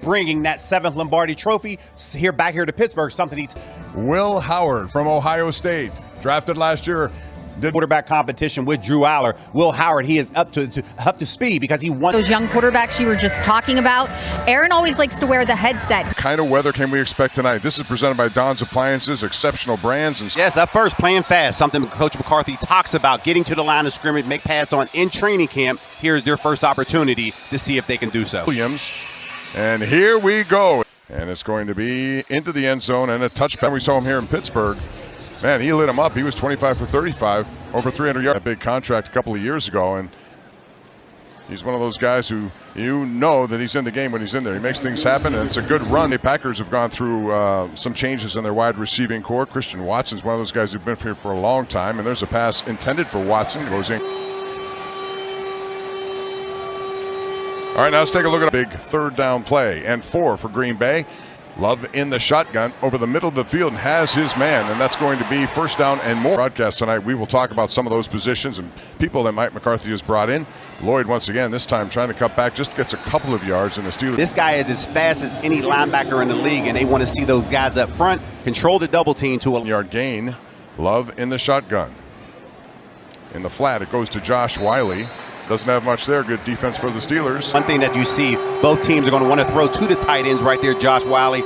bringing that 7th Lombardi trophy back here to Pittsburgh, something he's... Will Howard from Ohio State, drafted last year. Did quarterback competition with Drew Aller. Will Howard, he is up to speed because he won. Those young quarterbacks you were just talking about. Aaron always likes to wear the headset. What kind of weather can we expect tonight? This is presented by Don's Appliances, exceptional brands. And yes, up first, playing fast, something Coach McCarthy talks about, getting to the line of scrimmage, make pads on in training camp. Here's their first opportunity to see if they can do so. Williams, and here we go. And it's going to be into the end zone and a touchdown. We saw him here in Pittsburgh. Man, he lit him up. He was 25 for 35, over 300 yards. A big contract a couple of years ago, and he's one of those guys who you know that he's in the game when he's in there. He makes things happen, and it's a good run. The Packers have gone through some changes in their wide receiving core. Christian Watson's one of those guys who've been here for a long time, and there's a pass intended for Watson. Goes in. All right, now let's take a look at a big third down play, and 4 for Green Bay. Love in the shotgun over the middle of the field and has his man, and that's going to be first down and more. Broadcast tonight, we will talk about some of those positions and people that Mike McCarthy has brought in. Lloyd, once again, this time trying to cut back, just gets a couple of yards in the Steelers. This guy is as fast as any linebacker in the league, and they want to see those guys up front control the double team to a yard gain. Love in the shotgun. In the flat, it goes to Josh Wiley. Doesn't have much there. Good defense for the Steelers. One thing that you see, both teams are going to want to throw to the tight ends right there, Josh Wiley.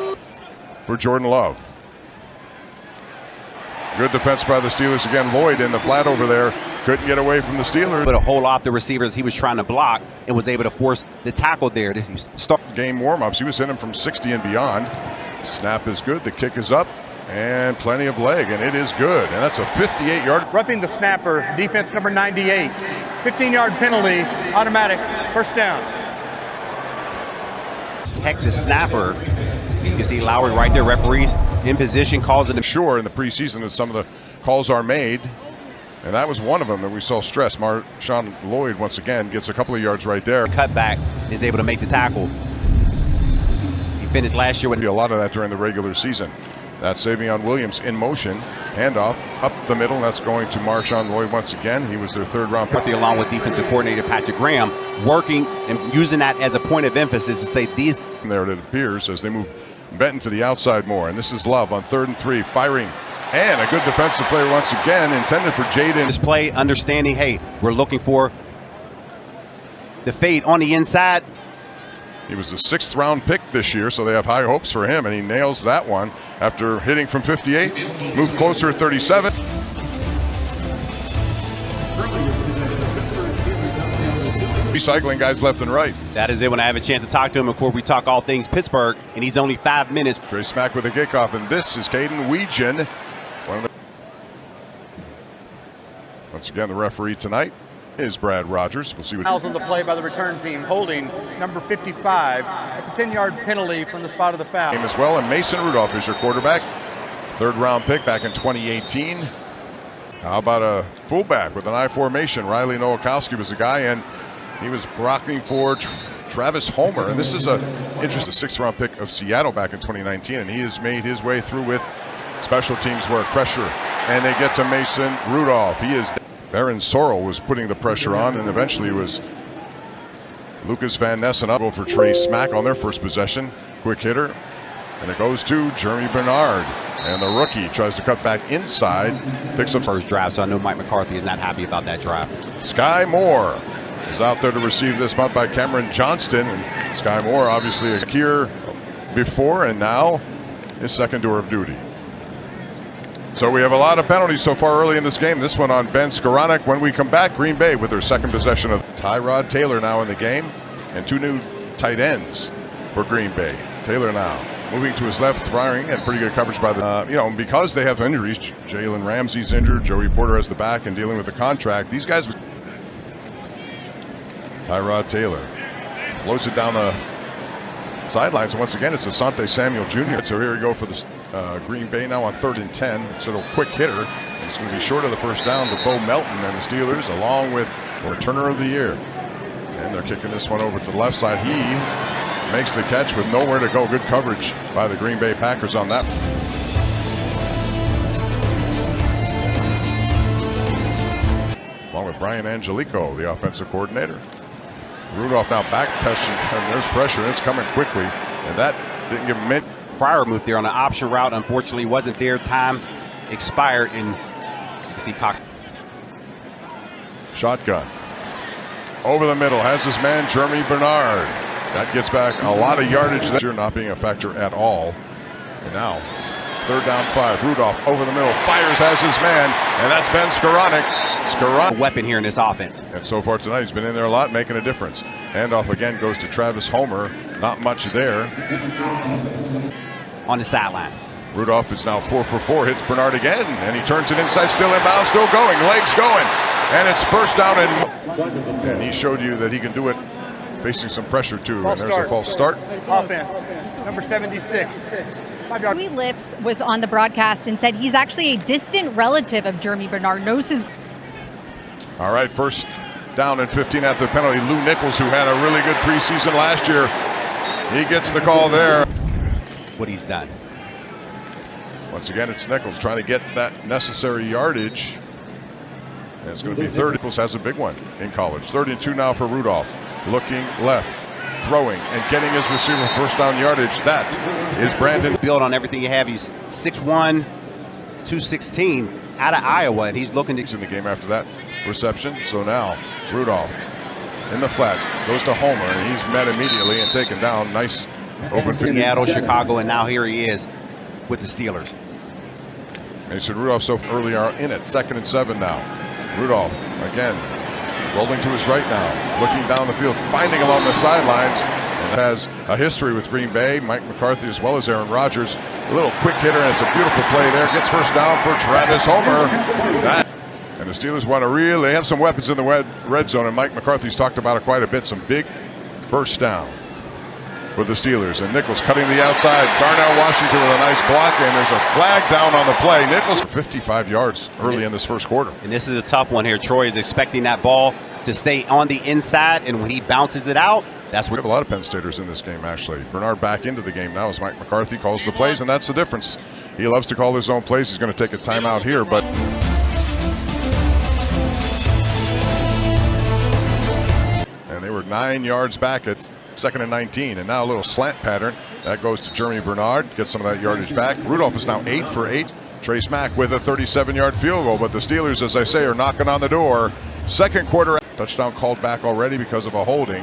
For Jordan Love. Good defense by the Steelers. Again, Lloyd in the flat over there. Couldn't get away from the Steelers. But a hole off the receivers he was trying to block and was able to force the tackle there. Start game warm-ups. He was hitting them from 60 and beyond. Snap is good. The kick is up. And plenty of leg, and it is good. And that's a 58-yard. Roughing the snapper, defense number 98. 15-yard penalty, automatic, first down. Heck, the snapper. You can see Lowry right there, referees in position, calls it. Sure, in the preseason that some of the calls are made, and that was one of them that we saw stress. Marshawn Lloyd, once again, gets a couple of yards right there. Cutback, is able to make the tackle. He finished last year with a lot of that during the regular season. That's Savion Williams in motion. Handoff up the middle. That's going to Marshawn Lloyd once again. He was their third-round pick. Along with defensive coordinator Patrick Graham, working and using that as a point of emphasis to say these. There it appears as they move Benton to the outside more. And this is Love on 3rd and 3, firing. And a good defensive play once again, intended for Jaden. This play, understanding, hey, we're looking for the fade on the inside. He was the 6th-round pick this year, so they have high hopes for him, and he nails that one after hitting from 58. Moved closer at 37. Recycling guys left and right. That is it when I have a chance to talk to him before we talk all things Pittsburgh, and he's only 5 minutes. Trey Smack with a kickoff, and this is Caden Weegan. Once again, the referee tonight is Brad Rogers. We'll see what fouls on the play by the return team, holding number 55. It's a 10-yard penalty from the spot of the foul. As well, and Mason Rudolph is your quarterback. 3rd-round pick back in 2018. How about a fullback with an I formation? Riley Nowakowski was the guy, and he was blocking for Travis Homer. And this is a interesting 6th-round pick of Seattle back in 2019, and he has made his way through with special teams work, pressure, and they get to Mason Rudolph. He is. Baron Sorrell was putting the pressure on, and eventually it was Lucas Van Nessen up for Trey Smack on their first possession. Quick hitter, and it goes to Jeremy Bernard. And the rookie tries to cut back inside, picks up first drive, so I know Mike McCarthy is not happy about that drive. Sky Moore is out there to receive this punt by Cameron Johnston. And Sky Moore obviously a here before and now his second tour of duty. So we have a lot of penalties so far early in this game. This one on Ben Skoranek. When we come back, Green Bay with their second possession of Tyrod Taylor now in the game. And 2 new tight ends for Green Bay. Taylor now moving to his left, firing, and pretty good coverage by the, because they have injuries. Jalen Ramsey's injured. Joey Porter has the back and dealing with the contract. These guys. Tyrod Taylor floats it down the sidelines, and once again it's Asante Samuel Jr. So here we go for the Green Bay now on 3rd and 10. It's a quick hitter. And it's going to be short of the first down to Bo Melton and the Steelers, along with returner of the year. And they're kicking this one over to the left side. He makes the catch with nowhere to go. Good coverage by the Green Bay Packers on that. Along with Brian Angelico, the offensive coordinator. Rudolph now back, and there's pressure, and it's coming quickly. And that didn't give him mid. Fryer moved there on an option route. Unfortunately, wasn't there. Time expired, and you can see Cox. Shotgun. Over the middle, has his man, Jeremy Bernard. That gets back a lot of yardage there, not being a factor at all. And now, 3rd down 5. Rudolph over the middle, fires, has his man, and that's Ben Skoranek. A weapon here in this offense. And so far tonight, he's been in there a lot, making a difference. Handoff again goes to Travis Homer. Not much there. On the sideline. Rudolph is now 4 for 4, hits Bernard again, and he turns it inside, still inbound, still going, legs going. And it's 1st down, and he showed you that he can do it facing some pressure too. False and there's start. a false start. Offense, number 76. 5 yard. Louis Lips was on the broadcast and said he's actually a distant relative of Jeremy Bernard. Knows his. All right, 1st down and 15 after the penalty. Lou Nichols, who had a really good preseason last year, he gets the call there. What he's done. Once again, it's Nichols trying to get that necessary yardage. And it's going to be 3rd. Nichols has a big one in college. 3rd and 2 now for Rudolph. Looking left, throwing, and getting his receiver 1st down yardage. That is Brandon. Build on everything you have. He's 6'1", 216 out of Iowa, and he's looking to. In the game after that reception. So now Rudolph in the flat goes to Homer, and he's met immediately and taken down. Nice open field. Seattle, Chicago, and now here he is with the Steelers. Mason Rudolph so early are in it. 2nd and 7 now. Rudolph again rolling to his right now, looking down the field, finding along the sidelines, and has a history with Green Bay, Mike McCarthy as well as Aaron Rodgers. A little quick hitter, and it's a beautiful play there. Gets 1st down for Travis Homer. And the Steelers want to they have some weapons in the red zone, and Mike McCarthy's talked about it quite a bit. Some big 1st down for the Steelers. And Nichols cutting the outside. Darnell Washington with a nice block, and there's a flag down on the play. Nichols 55 yards early in this 1st quarter. And this is a tough one here. Troy is expecting that ball to stay on the inside, and when he bounces it out, that's We where. have a lot of Penn Staters in this game, actually. Bernard back into the game now as Mike McCarthy calls the plays, and that's the difference. He loves to call his own plays. He's going to take a timeout here, but and they were 9 yards back at 2nd and 19, and now a little slant pattern that goes to Jeremy Bernard, gets some of that yardage back. Rudolph is now 8 for 8. Trace Mack with a 37-yard field goal, but the Steelers, as I say, are knocking on the door. 2nd quarter, touchdown called back already because of a holding.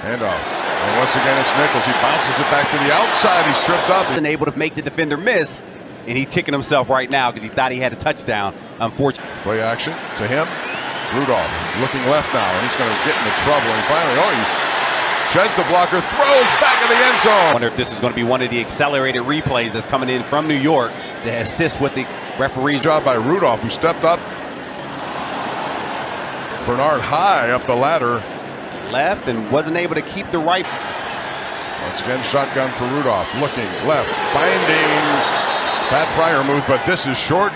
Handoff, and once again it's Nichols. He bounces it back to the outside. He's tripped up. And able to make the defender miss, and he's kicking himself right now because he thought he had a touchdown. Unfortunately. Play action to him. Rudolph looking left now, and he's going to get into trouble. And finally, he sheds the blocker, throws back in the end zone. I wonder if this is going to be one of the accelerated replays that's coming in from New York to assist with the referee's Job by Rudolph, who stepped up. Bernard high up the ladder. left and wasn't able to keep the right. Once again, shotgun for Rudolph. Looking left, finding Pat Fryer move, but this is short.